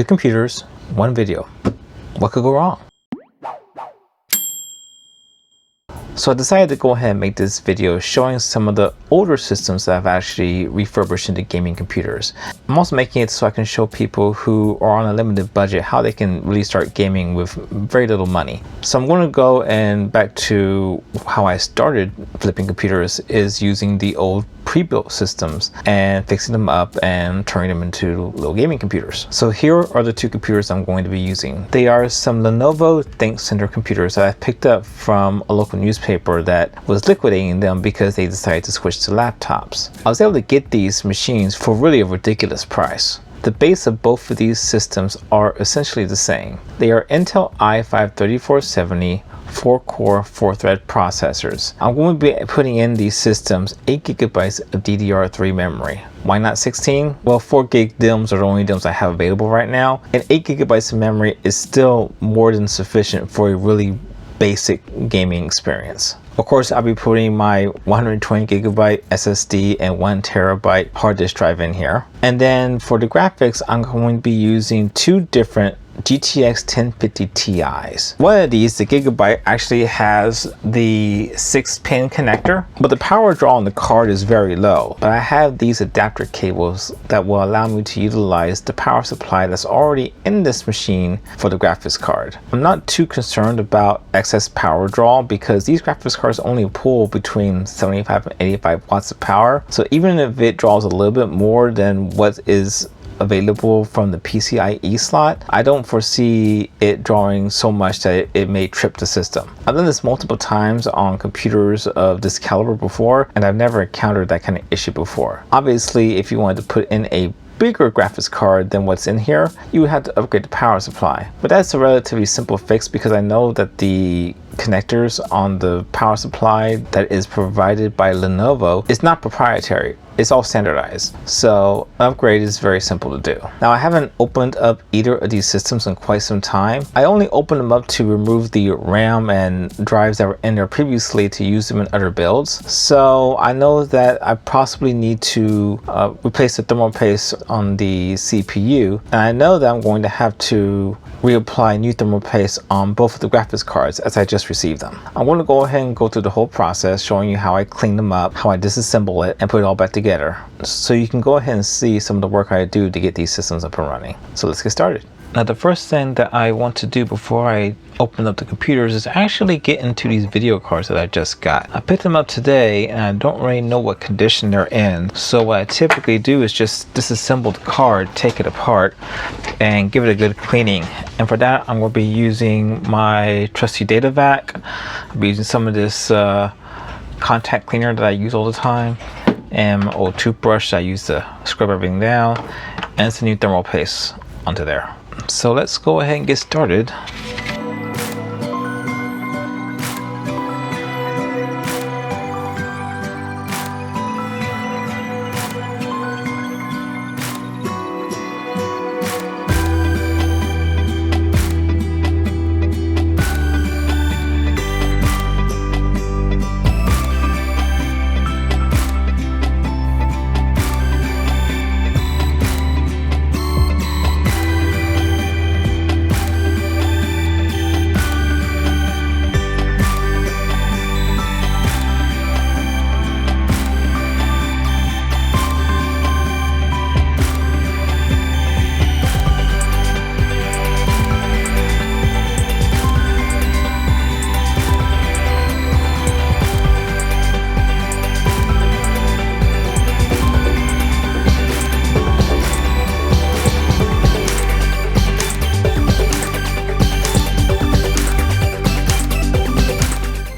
2 computers, 1 video. What could go wrong? So I decided to go ahead and make this video showing some of the older systems that I've actually refurbished into gaming computers. I'm also making it so I can show people who are on a limited budget how they can really start gaming with very little money. So I'm going to go and back to how I started flipping computers is using the old pre-built systems and fixing them up and turning them into little gaming computers. So here are the 2 computers I'm going to be using. They are some Lenovo ThinkCentre computers that I picked up from a local newspaper that was liquidating them because they decided to switch to laptops. I was able to get these machines for really a ridiculous price. The base of both of these systems are essentially the same. They are Intel i5-3470 4-core 4-thread processors. I'm going to be putting in these systems 8 GB of DDR3 memory. Why not 16? Well, 4 gig DIMMs are the only DIMMs I have available right now, and 8 GB of memory is still more than sufficient for a really basic gaming experience. Of course, I'll be putting my 120 GB SSD and 1 TB hard disk drive in here. And then for the graphics, I'm going to be using 2 different GTX 1050 Ti's. One of these, the Gigabyte, actually has the 6-pin connector, but the power draw on the card is very low. But I have these adapter cables that will allow me to utilize the power supply that's already in this machine for the graphics card. I'm not too concerned about excess power draw because these graphics cards only pull between 75 and 85 watts of power. So even if it draws a little bit more than what is available from the PCIe slot, I don't foresee it drawing so much that it may trip the system. I've done this multiple times on computers of this caliber before, and I've never encountered that kind of issue before. Obviously, if you wanted to put in a bigger graphics card than what's in here, you would have to upgrade the power supply. But that's a relatively simple fix because I know that the connectors on the power supply that is provided by Lenovo is not proprietary. It's all standardized. So an upgrade is very simple to do. Now I haven't opened up either of these systems in quite some time. I only opened them up to remove the RAM and drives that were in there previously to use them in other builds. So I know that I possibly need to replace the thermal paste on the CPU. And I know that I'm going to have to reapply new thermal paste on both of the graphics cards as I just received them. I'm going to go ahead and go through the whole process showing you how I clean them up, how I disassemble it and put it all back together, so you can go ahead and see some of the work I do to get these systems up and running. So let's get started. Now the first thing that I want to do before I open up the computers is actually get into these video cards that I just got. I picked them up today and I don't really know what condition they're in. So what I typically do is just disassemble the card, take it apart, and give it a good cleaning. And for that, I'm going to be using my trusty data vac. I'll be using some of this contact cleaner that I use all the time, and my old toothbrush that I use to scrub everything down, and some new thermal paste onto there. So let's go ahead and get started.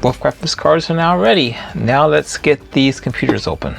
Both graphics cards are now ready. Now let's get these computers open.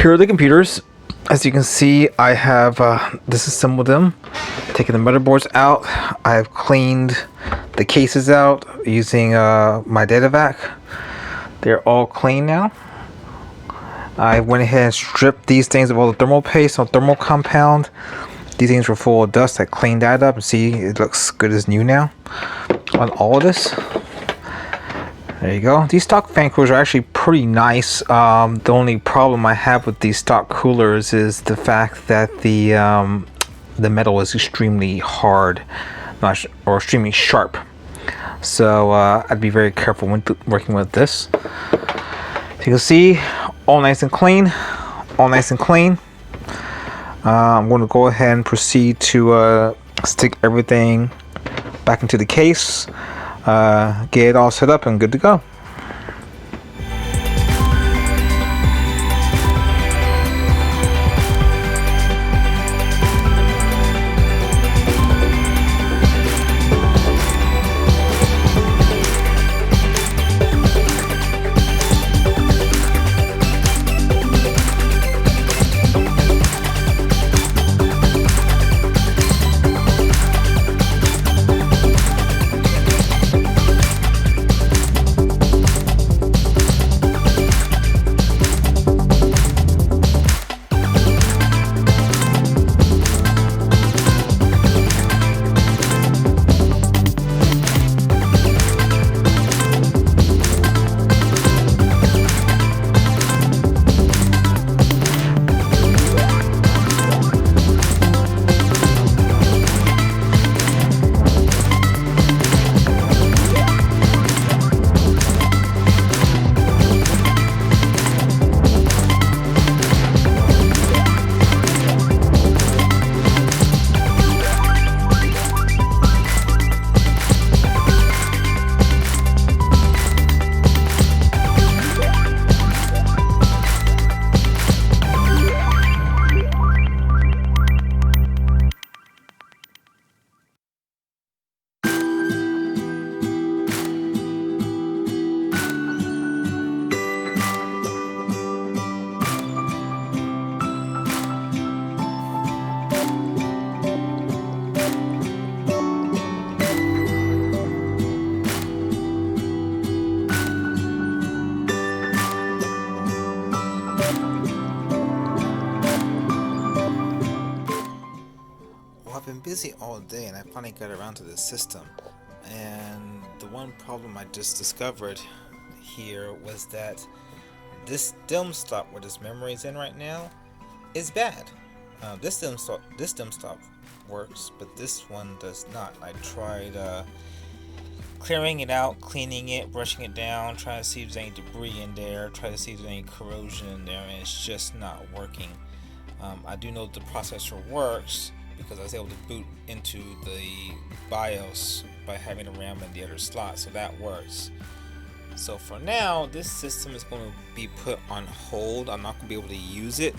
Here are the computers. As you can see, I have disassembled them, taken the motherboards out. I've cleaned the cases out using my data vac. They're all clean now. I went ahead and stripped these things of all the thermal paste or thermal compound. These things were full of dust. I cleaned that up and see it looks good as new now on all of this. There you go. These stock fan coolers are actually pretty nice. The only problem I have with these stock coolers is the fact that the metal is extremely hard, or extremely sharp. So I'd be very careful when working with this. So you can see, all nice and clean. All nice and clean. I'm going to go ahead and proceed to stick everything back into the case, get it all set up and good to go. I've been busy all day and I finally got around to this system, and the one problem I just discovered here was that this DIMM stop where this memory is in right now is bad. This DIMM stop works, but this one does not. I tried clearing it out, cleaning it, brushing it down, trying to see if there's any debris in there, try to see if there's any corrosion in there, and it's just not working. I do know the processor works because I was able to boot into the BIOS by having the RAM in the other slot, so that works. So for now, this system is going to be put on hold. I'm not going to be able to use it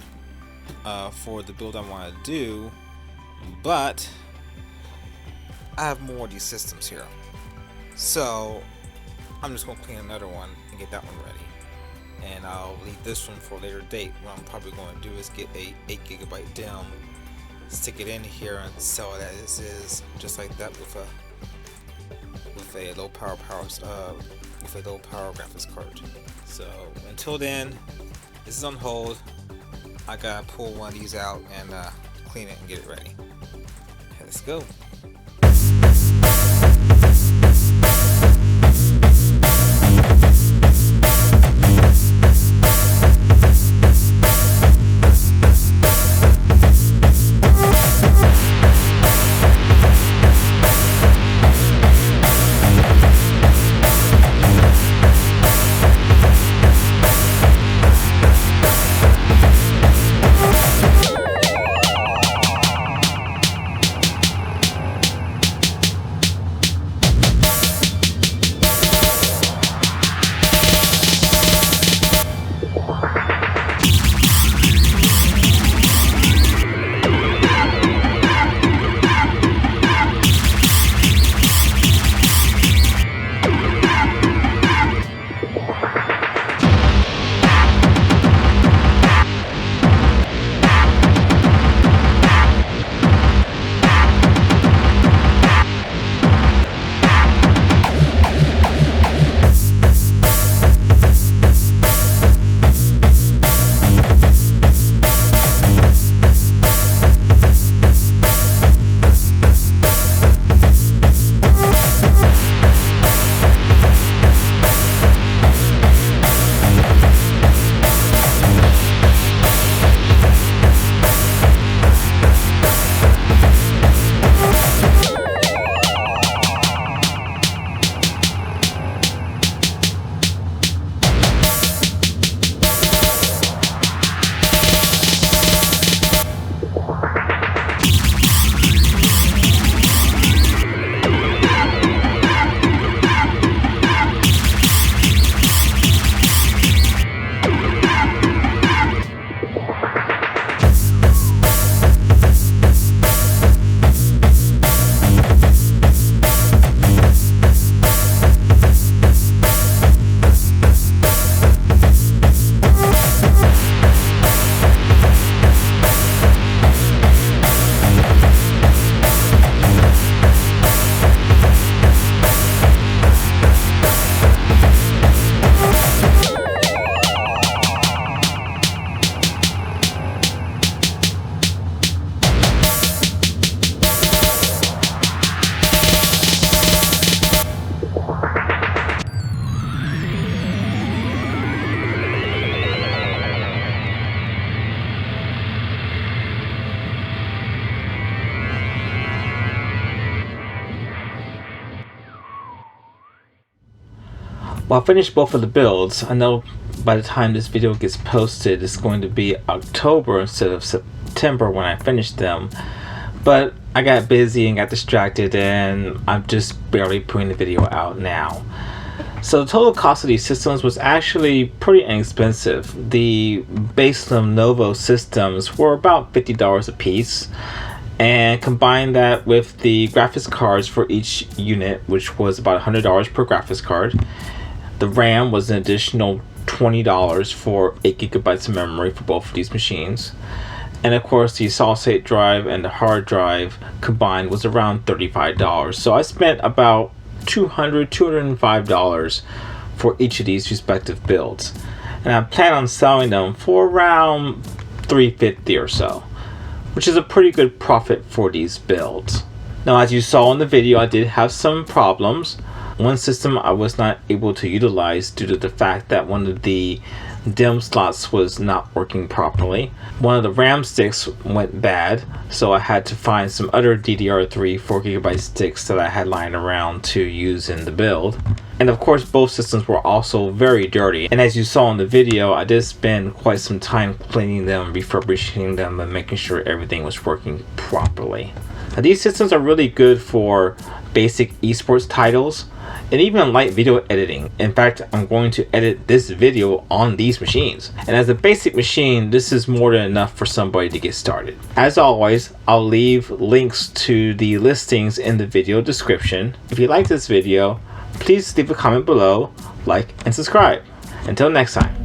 for the build I want to do, but I have more of these systems here. So I'm just going to clean another one and get that one ready. And I'll leave this one for a later date. What I'm probably going to do is get a 8GB DIMM, stick it in here and sell it as is, just like that, with a low power graphics card. So until then, this is on hold. I gotta pull one of these out and clean it and get it ready. Let's go. Well, I finished both of the builds. I know by the time this video gets posted, it's going to be October instead of September when I finish them. But I got busy and got distracted, and I'm just barely putting the video out now. So the total cost of these systems was actually pretty inexpensive. The base Lenovo systems were about $50 a piece, and combine that with the graphics cards for each unit, which was about $100 per graphics card. The RAM was an additional $20 for 8 gigabytes of memory for both of these machines. And of course, the solid state drive and the hard drive combined was around $35. So I spent about $205 for each of these respective builds. And I plan on selling them for around $350 or so, which is a pretty good profit for these builds. Now, as you saw in the video, I did have some problems. One system I was not able to utilize due to the fact that one of the DIMM slots was not working properly. One of the RAM sticks went bad, so I had to find some other DDR3 4GB sticks that I had lying around to use in the build. And of course, both systems were also very dirty. And as you saw in the video, I did spend quite some time cleaning them, refurbishing them, and making sure everything was working properly. Now, these systems are really good for basic esports titles and even light video editing. In fact, I'm going to edit this video on these machines. And as a basic machine, this is more than enough for somebody to get started. As always, I'll leave links to the listings in the video description. If you like this video, please leave a comment below, like, and subscribe. Until next time.